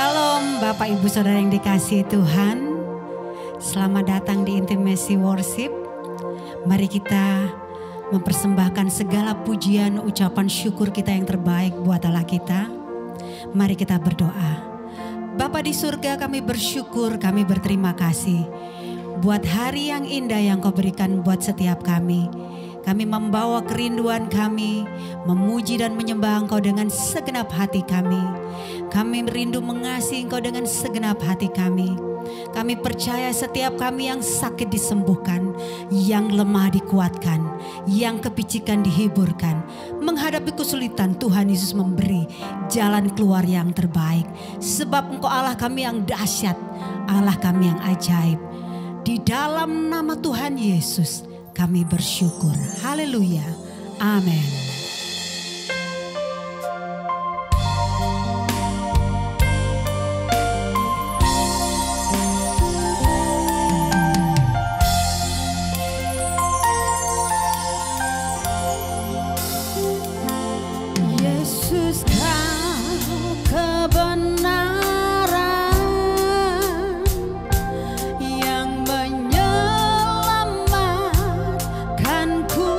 Shalom Bapak Ibu Saudara yang dikasihi Tuhan. Selamat datang di Intimacy Worship. Mari kita mempersembahkan segala pujian, ucapan syukur kita yang terbaik buat Allah kita. Mari kita berdoa. Bapa di surga, kami bersyukur, kami berterima kasih buat hari yang indah yang Kau berikan buat setiap kami. Kami membawa kerinduan kami, memuji dan menyembah Engkau dengan segenap hati kami. Kami merindu mengasihi Engkau dengan segenap hati kami. Kami percaya setiap kami yang sakit disembuhkan, yang lemah dikuatkan, yang kepicikan dihiburkan. Menghadapi kesulitan, Tuhan Yesus memberi jalan keluar yang terbaik. Sebab Engkau Allah kami yang dahsyat, Allah kami yang ajaib. Di dalam nama Tuhan Yesus kami bersyukur. Haleluya. Amin. Yesus, Kau kebenaran yang menyelamatkanku.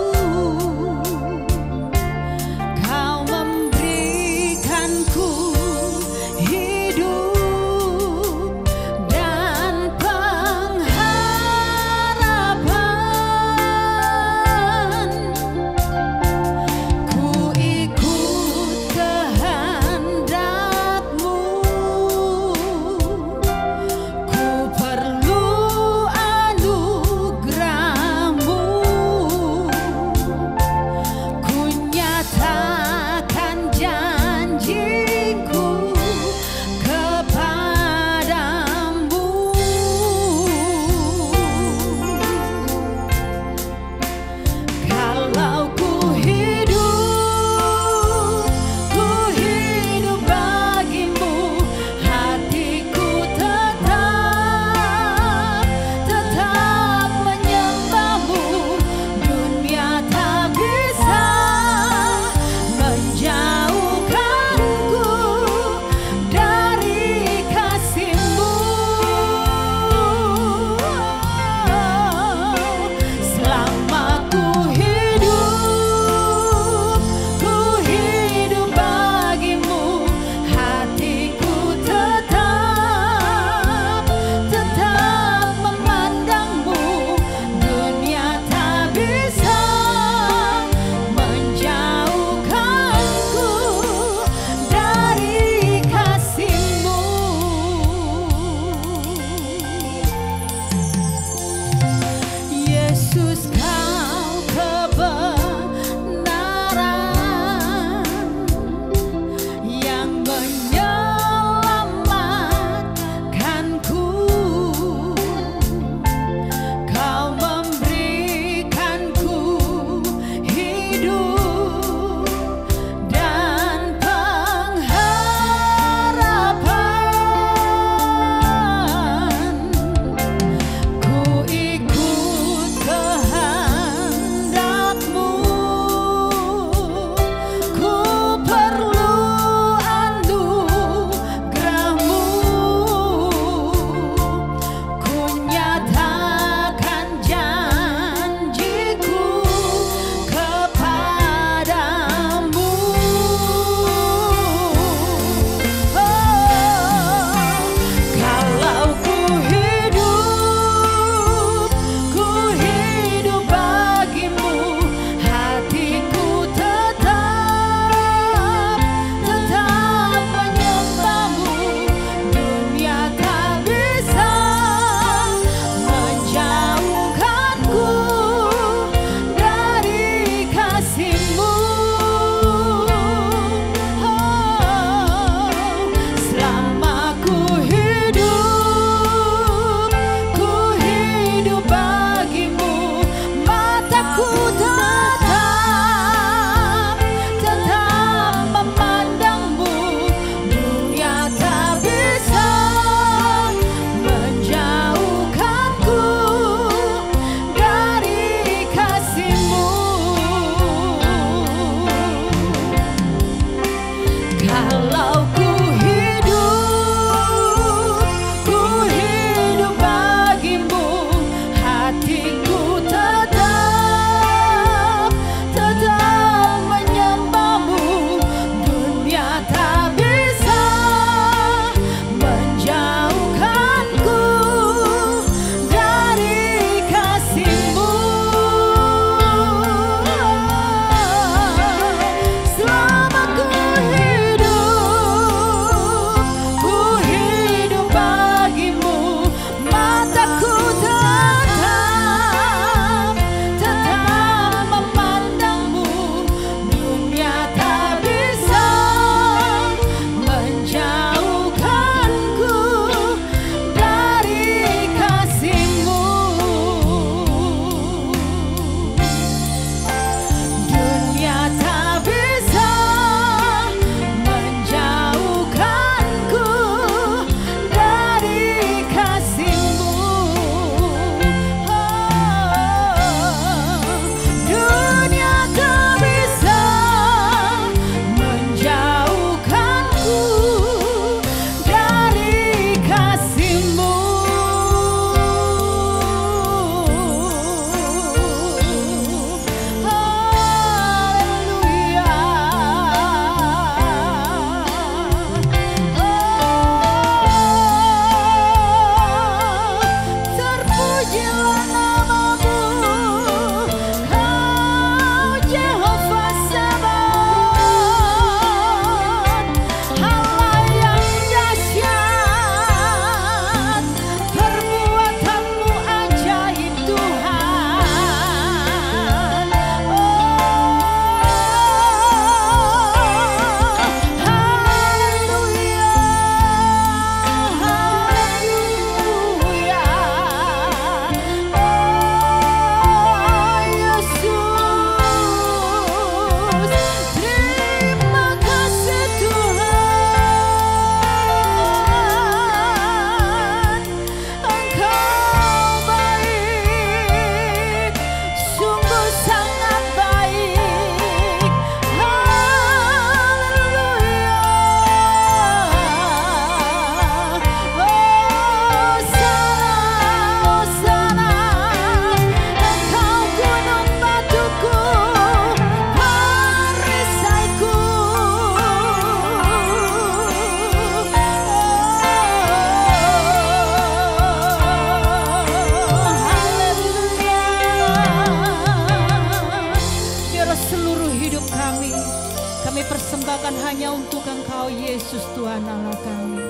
Yesus Tuhan Allah kami.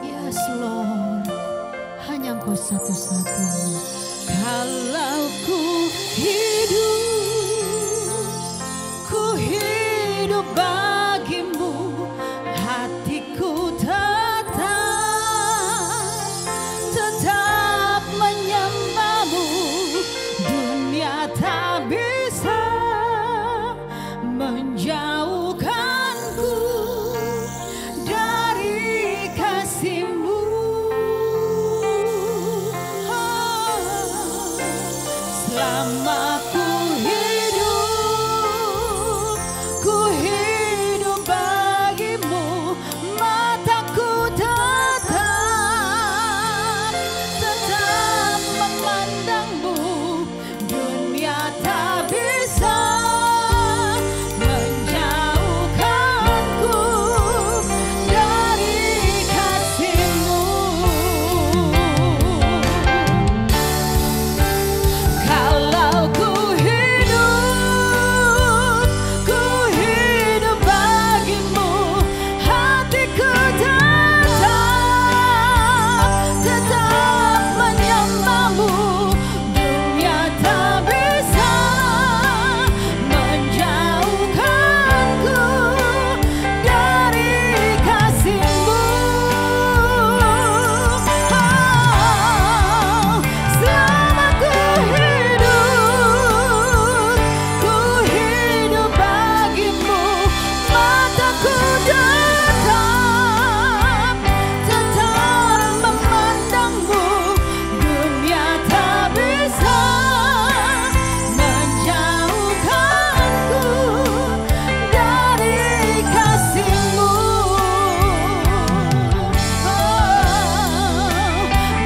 Yes Lord, hanya Engkau satu-satunya. Kalau ku hidup bagimu, hatiku tetap menyembahmu. Dunia tak bisa menjauhkanku dari kasih-Mu. Selama ku hidup bagimu, mataku tetap memandangmu. Dunia tak bisa menjauhkanku dari kasih-Mu. Kalau ku hidup bagimu, hatiku tetap menyembahmu. Dunia tak bisa menjauhkanku dari kasih-Mu. Selama ku hidup bagimu, mataku tetap memandangmu. Dunia tak bisa menjauhkanku dari kasih-Mu.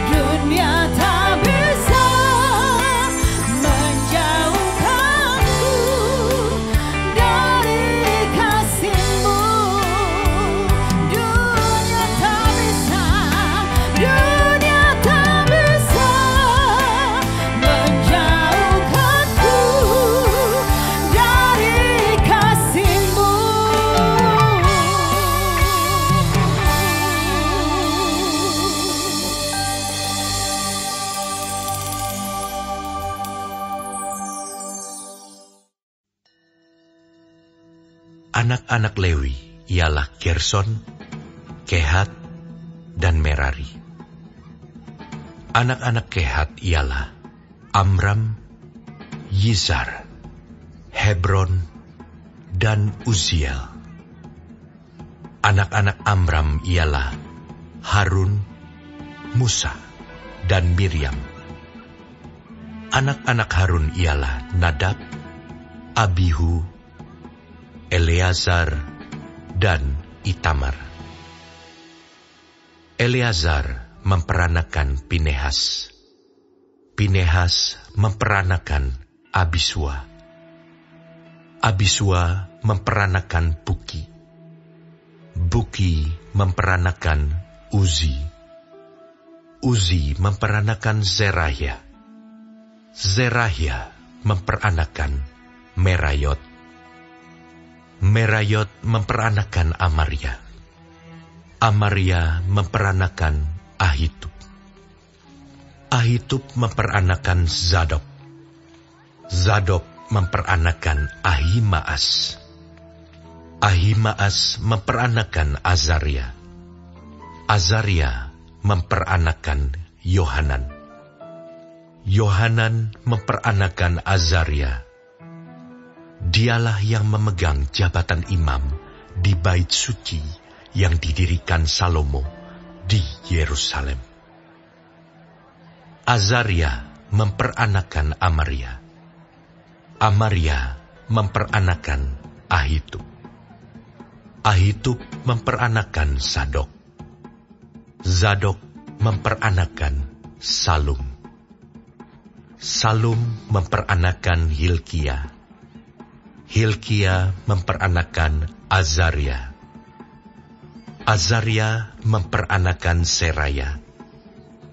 Dunia tak bisa menjauhkanku dari kasih-Mu. Dunia tak bisa menjauhkanku dari kasih-Mu. Anak-anak Lewi ialah Gerson, Kehat, dan Merari. Anak-anak Kehat ialah Amram, Yizhar, Hebron, dan Uziel. Anak-anak Amram ialah Harun, Musa, dan Miriam. Anak-anak Harun ialah Nadab, Abihu, Eleazar, dan Itamar. Eleazar memperanakan Pinehas. Pinehas memperanakan Abisua. Abisua memperanakan Buki. Buki memperanakan Uzi. Uzi memperanakan Zerahya. Zerahya memperanakan Merayot. Merayot memperanakan Amaria. Amaria memperanakan Ahitub. Ahitub memperanakan Zadok. Zadok memperanakan Ahimaas. Ahimaas memperanakan Azaria. Azaria memperanakan Yohanan. Yohanan memperanakan Azaria. Dialah yang memegang jabatan imam di bait suci yang didirikan Salomo di Yerusalem. Azaria memperanakan Amaria. Amaria memperanakan Ahitub. Ahitub memperanakan Zadok. Zadok memperanakan Salum. Salum memperanakan Hilkia. Hilkia memperanakan Azaria. Azaria memperanakan Seraya.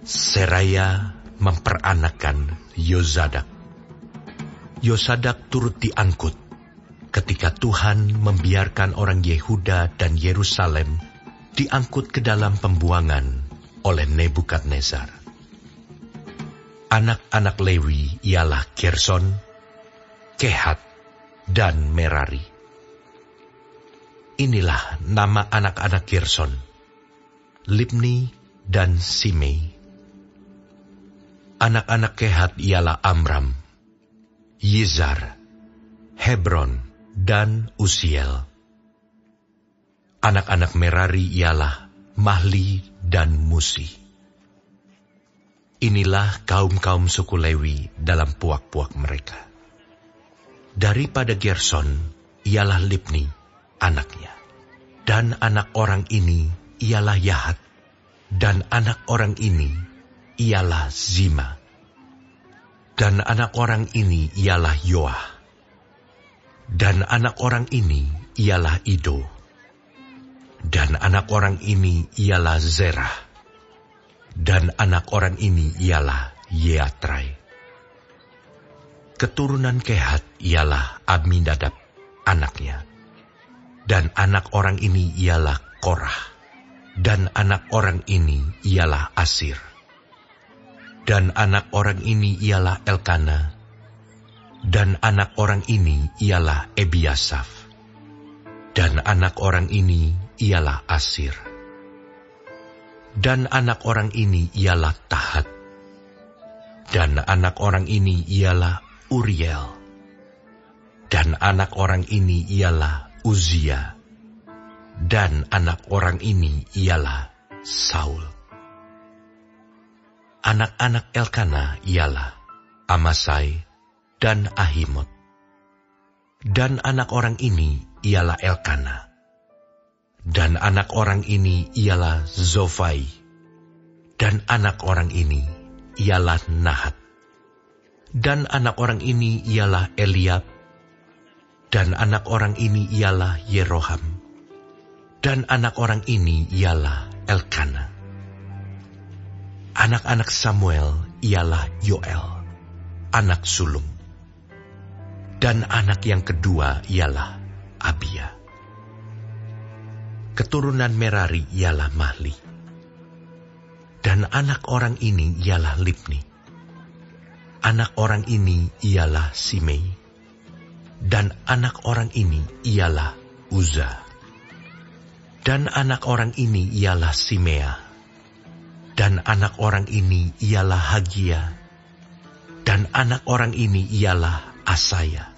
Seraya memperanakan Yozadak. Yozadak turut diangkut ketika Tuhan membiarkan orang Yehuda dan Yerusalem diangkut ke dalam pembuangan oleh Nebukadnezar. Anak-anak Lewi ialah Gerson, Kehat, dan Merari. Inilah nama anak-anak Gerson, Libni dan Simei. Anak-anak Kehat ialah Amram, Yizar, Hebron, dan Uziel. Anak-anak Merari ialah Mahli dan Musi. Inilah kaum-kaum suku Lewi dalam puak-puak mereka. Daripada Gerson ialah Libni, anaknya. Dan anak orang ini ialah Yahat. Dan anak orang ini ialah Zima. Dan anak orang ini ialah Yoah. Dan anak orang ini ialah Ido. Dan anak orang ini ialah Zerah. Dan anak orang ini ialah Yeatrai. Keturunan Kehat ialah Aminadab, anaknya. Dan anak orang ini ialah Korah. Dan anak orang ini ialah Asir. Dan anak orang ini ialah Elkana. Dan anak orang ini ialah Ebiasaf. Dan anak orang ini ialah Asir. Dan anak orang ini ialah Tahat. Dan anak orang ini ialah Uriel. Dan anak orang ini ialah Uzia. Dan anak orang ini ialah Saul. Anak-anak Elkana ialah Amasai dan Ahimot. Dan anak orang ini ialah Elkana. Dan anak orang ini ialah Zofai. Dan anak orang ini ialah Nahat. Dan anak orang ini ialah Eliab. Dan anak orang ini ialah Yeroham. Dan anak orang ini ialah Elkana. Anak-anak Samuel ialah Yoel, anak sulung. Dan anak yang kedua ialah Abia. Keturunan Merari ialah Mahli. Dan anak orang ini ialah Libni. Anak orang ini ialah Simei. Dan anak orang ini ialah Uza. Dan anak orang ini ialah Simea. Dan anak orang ini ialah Hagia. Dan anak orang ini ialah Asaya.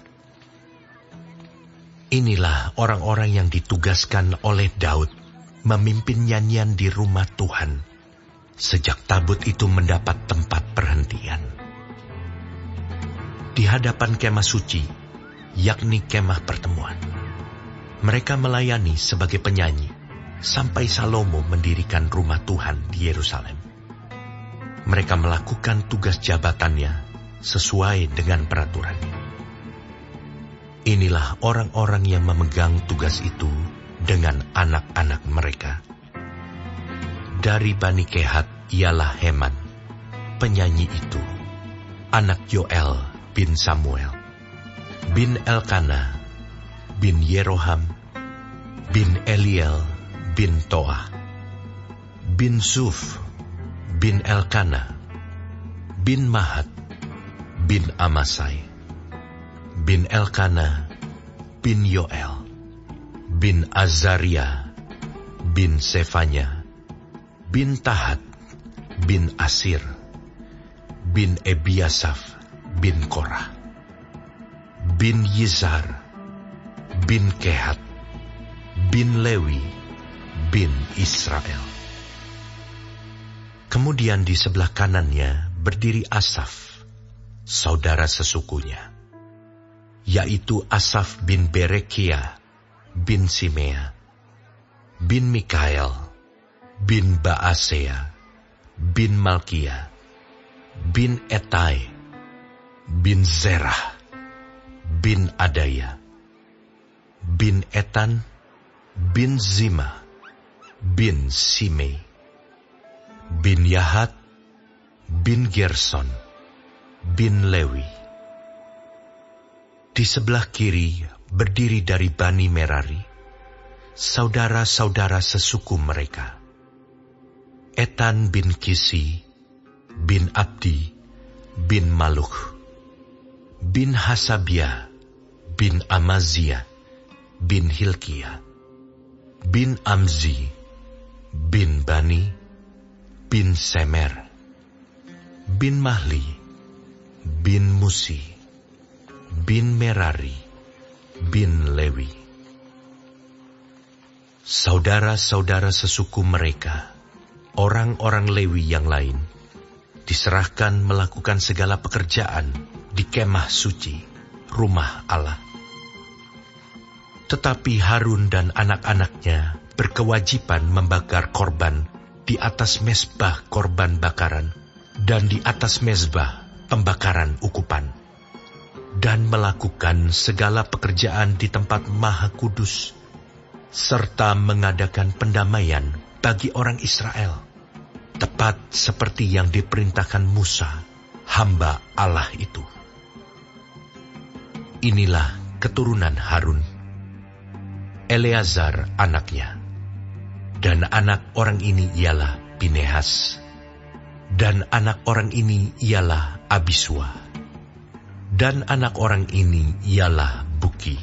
Inilah orang-orang yang ditugaskan oleh Daud memimpin nyanyian di rumah Tuhan sejak tabut itu mendapat tempat perhentian. Di hadapan kemah suci, yakni kemah pertemuan, mereka melayani sebagai penyanyi sampai Salomo mendirikan rumah Tuhan di Yerusalem. Mereka melakukan tugas jabatannya sesuai dengan peraturannya. Inilah orang-orang yang memegang tugas itu dengan anak-anak mereka. Dari Bani Kehat ialah Heman, penyanyi itu, anak Yoel bin Samuel, bin Elkana, bin Yeroham, bin Eliel, bin Toah, bin Suf, bin Elkana, bin Mahat, bin Amasai, bin Elkana, bin Yoel, bin Azaria, bin Sefanya, bin Tahat, bin Asir, bin Ebiasaf, bin Korah, bin Yizar, bin Kehat, bin Lewi, bin Israel. Kemudian di sebelah kanannya berdiri Asaf, saudara sesukunya, yaitu Asaf bin Berekia, bin Simea, bin Mikael, bin Baasea, bin Malkia, bin Etai, bin Zerah, bin Adaya, bin Etan, bin Zima, bin Simei, bin Yahat, bin Gerson, bin Lewi. Di sebelah kiri berdiri dari Bani Merari, saudara-saudara sesuku mereka. Etan bin Kisi, bin Abdi, bin Maluh, bin Hasabia, bin Amazia, bin Hilkia, bin Amzi, bin Bani, bin Semer, bin Mahli, bin Musi, bin Merari, bin Lewi. Saudara-saudara sesuku mereka, orang-orang Lewi yang lain, diserahkan melakukan segala pekerjaan di kemah suci, rumah Allah. Tetapi Harun dan anak-anaknya berkewajiban membakar korban di atas mezbah korban bakaran dan di atas mezbah pembakaran ukupan, dan melakukan segala pekerjaan di tempat Maha Kudus, serta mengadakan pendamaian bagi orang Israel, tepat seperti yang diperintahkan Musa, hamba Allah itu. Inilah keturunan Harun, Eleazar anaknya, dan anak orang ini ialah Pinehas, dan anak orang ini ialah Abisua, dan anak orang ini ialah Buki,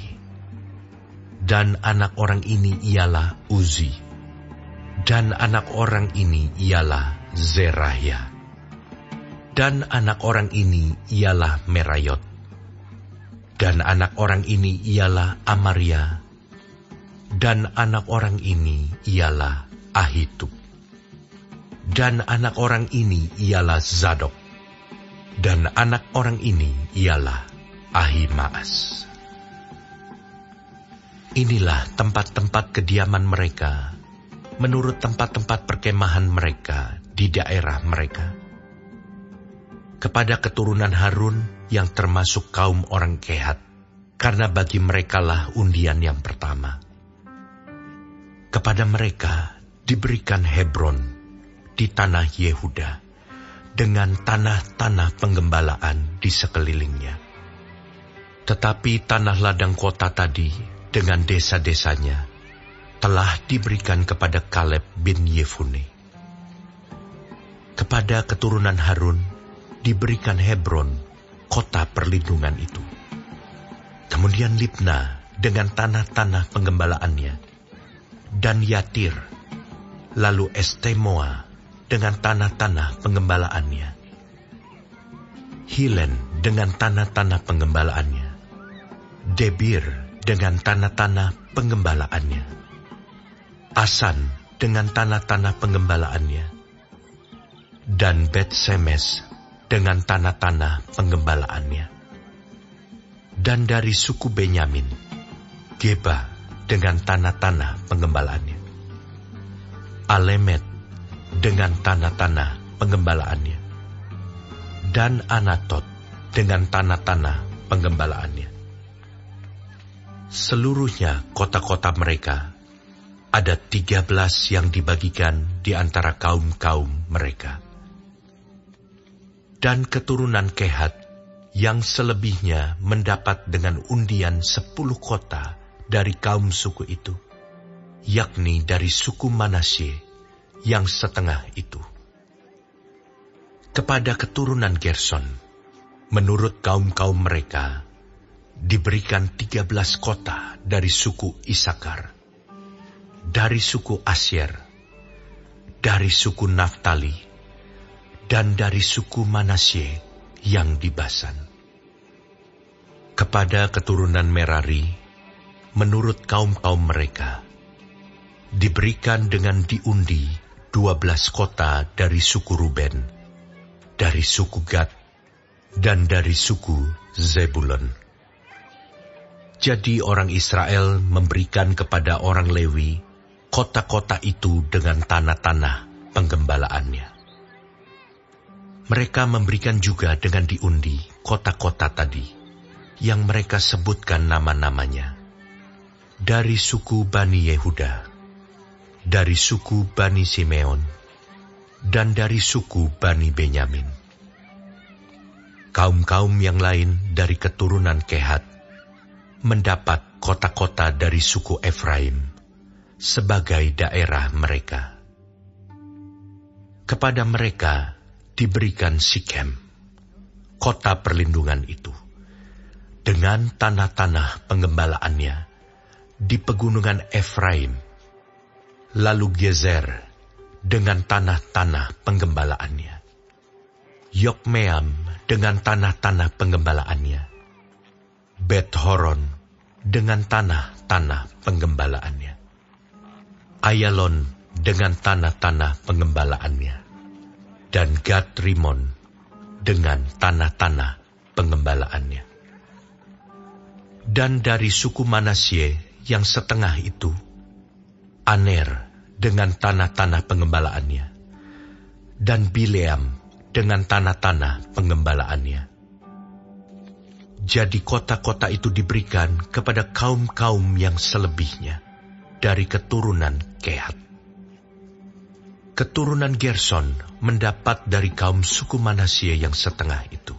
dan anak orang ini ialah Uzi, dan anak orang ini ialah Zerahya, dan anak orang ini ialah Merayot, dan anak orang ini ialah Amaria, dan anak orang ini ialah Ahitub, dan anak orang ini ialah Zadok, dan anak orang ini ialah Ahimaas. Inilah tempat-tempat kediaman mereka, menurut tempat-tempat perkemahan mereka di daerah mereka. Kepada keturunan Harun yang termasuk kaum orang Kehat, karena bagi merekalah undian yang pertama. Kepada mereka diberikan Hebron di tanah Yehuda, dengan tanah-tanah penggembalaan di sekelilingnya. Tetapi tanah ladang kota tadi dengan desa-desanya telah diberikan kepada Kaleb bin Yefune. Kepada keturunan Harun diberikan Hebron, kota perlindungan itu. Kemudian Libna dengan tanah-tanah penggembalaannya, dan Yatir, lalu Estemoa dengan tanah-tanah penggembalaannya, Hilen dengan tanah-tanah penggembalaannya, Debir dengan tanah-tanah penggembalaannya, Asan dengan tanah-tanah penggembalaannya, dan Bet-Semes dengan tanah-tanah penggembalaannya. Dan dari suku Benyamin, Geba dengan tanah-tanah penggembalaannya, Alemet dengan tanah-tanah penggembalaannya, dan Anatot dengan tanah-tanah penggembalaannya. Seluruhnya kota-kota mereka ada 13 yang dibagikan di antara kaum-kaum mereka. Dan keturunan Kehat yang selebihnya mendapat dengan undian 10 kota dari kaum suku itu, yakni dari suku Manasye yang setengah itu. Kepada keturunan Gerson, menurut kaum-kaum mereka, diberikan 13 kota dari suku Isakar, dari suku Asyer, dari suku Naftali, dan dari suku Manasye yang di Basan. Kepada keturunan Merari, menurut kaum-kaum mereka, diberikan dengan diundi 12 kota dari suku Ruben, dari suku Gad, dan dari suku Zebulon. Jadi orang Israel memberikan kepada orang Lewi kota-kota itu dengan tanah-tanah penggembalaannya. Mereka memberikan juga dengan diundi kota-kota tadi, yang mereka sebutkan nama-namanya. Dari suku Bani Yehuda, dari suku Bani Simeon, dan dari suku Bani Benyamin. Kaum-kaum yang lain dari keturunan Kehat mendapat kota-kota dari suku Efraim sebagai daerah mereka. Kepada mereka diberikan Sikem, kota perlindungan itu, dengan tanah-tanah penggembalaannya di pegunungan Efraim, lalu Gezer dengan tanah-tanah penggembalaannya, Yokmeam dengan tanah-tanah penggembalaannya, Bet-Horon dengan tanah-tanah penggembalaannya, Ayalon dengan tanah-tanah penggembalaannya, dan Gad-Rimon dengan tanah-tanah penggembalaannya. Dan dari suku Manasye yang setengah itu, Aner dengan tanah-tanah pengembalaannya, dan Bileam dengan tanah-tanah pengembalaannya. Jadi kota-kota itu diberikan kepada kaum-kaum yang selebihnya dari keturunan Kehat. Keturunan Gerson mendapat dari kaum suku Manasye yang setengah itu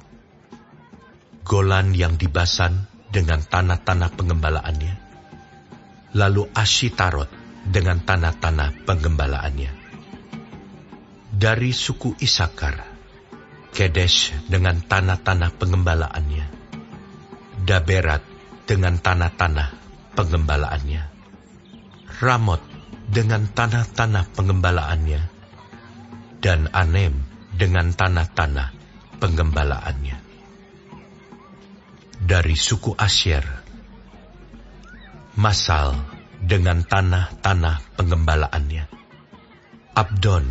Golan yang di Basan dengan tanah-tanah pengembalaannya, lalu Ashitarot dengan tanah-tanah penggembalaannya. Dari suku Isakar, Kedesh dengan tanah-tanah pengembalaannya, Daberat dengan tanah-tanah pengembalaannya, Ramot dengan tanah-tanah pengembalaannya, dan Anem dengan tanah-tanah penggembalaannya. Dari suku Asyer, Masal dengan tanah-tanah penggembalaannya, Abdon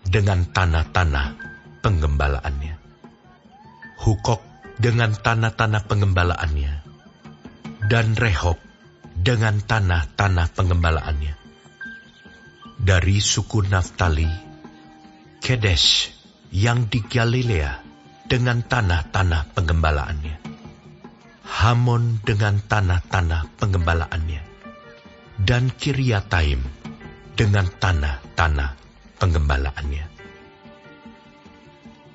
dengan tanah-tanah penggembalaannya, Hukok dengan tanah-tanah penggembalaannya, dan Rehob dengan tanah-tanah penggembalaannya. Dari suku Naftali, Kedesh yang di Galilea dengan tanah-tanah penggembalaannya, Hamon dengan tanah-tanah penggembalaannya, dan Kiryataim dengan tanah-tanah penggembalaannya.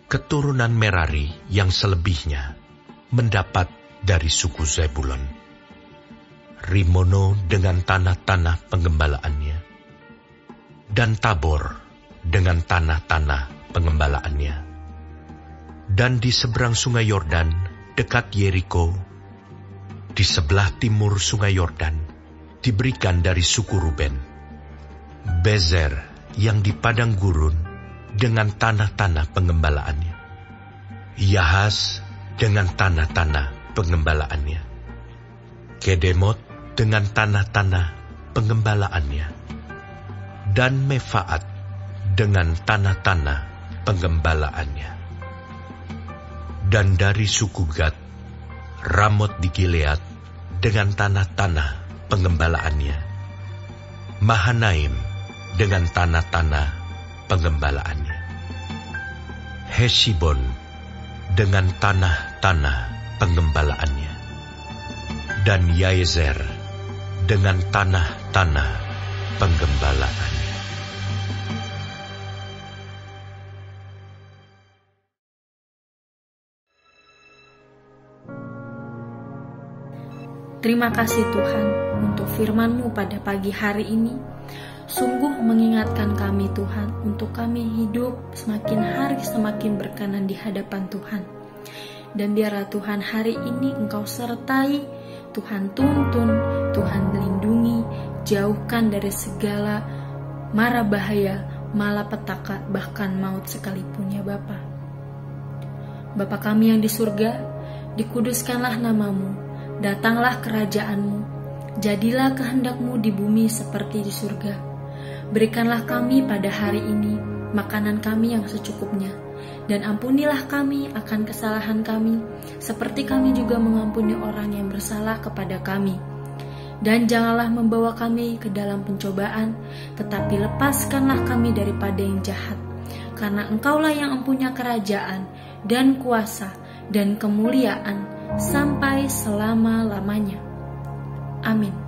Keturunan Merari yang selebihnya mendapat dari suku Zebulon, Rimono dengan tanah-tanah penggembalaannya, dan Tabor dengan tanah-tanah pengembalaannya. Dan di seberang sungai Yordan, dekat Yeriko, di sebelah timur sungai Yordan, diberikan dari suku Ruben, Bezer yang di padang gurun dengan tanah-tanah pengembalaannya, Yahas dengan tanah-tanah pengembalaannya, Kedemot dengan tanah-tanah pengembalaannya, dan Mefaat dengan tanah-tanah pengembalaannya. Dan dari suku Gad, Ramot di Gilead dengan tanah-tanah pengembalaannya, Mahanaim dengan tanah-tanah pengembalaannya, Hesibon dengan tanah-tanah pengembalaannya, dan Yaezer dengan tanah-tanah penggembalaannya. Terima kasih Tuhan untuk firman-Mu pada pagi hari ini. Sungguh mengingatkan kami Tuhan untuk kami hidup semakin hari semakin berkenan di hadapan Tuhan. Dan biarlah Tuhan hari ini Engkau sertai, Tuhan tuntun, Tuhan melindungi, jauhkan dari segala mara bahaya, malapetaka, bahkan maut sekalipun ya Bapa. Bapa kami yang di surga, dikuduskanlah nama-Mu, datanglah kerajaan-Mu, jadilah kehendak-Mu di bumi seperti di surga. Berikanlah kami pada hari ini makanan kami yang secukupnya, dan ampunilah kami akan kesalahan kami, seperti kami juga mengampuni orang yang bersalah kepada kami. Dan janganlah membawa kami ke dalam pencobaan, tetapi lepaskanlah kami daripada yang jahat. Karena Engkaulah yang mempunyai kerajaan, dan kuasa, dan kemuliaan, sampai selama-lamanya. Amin.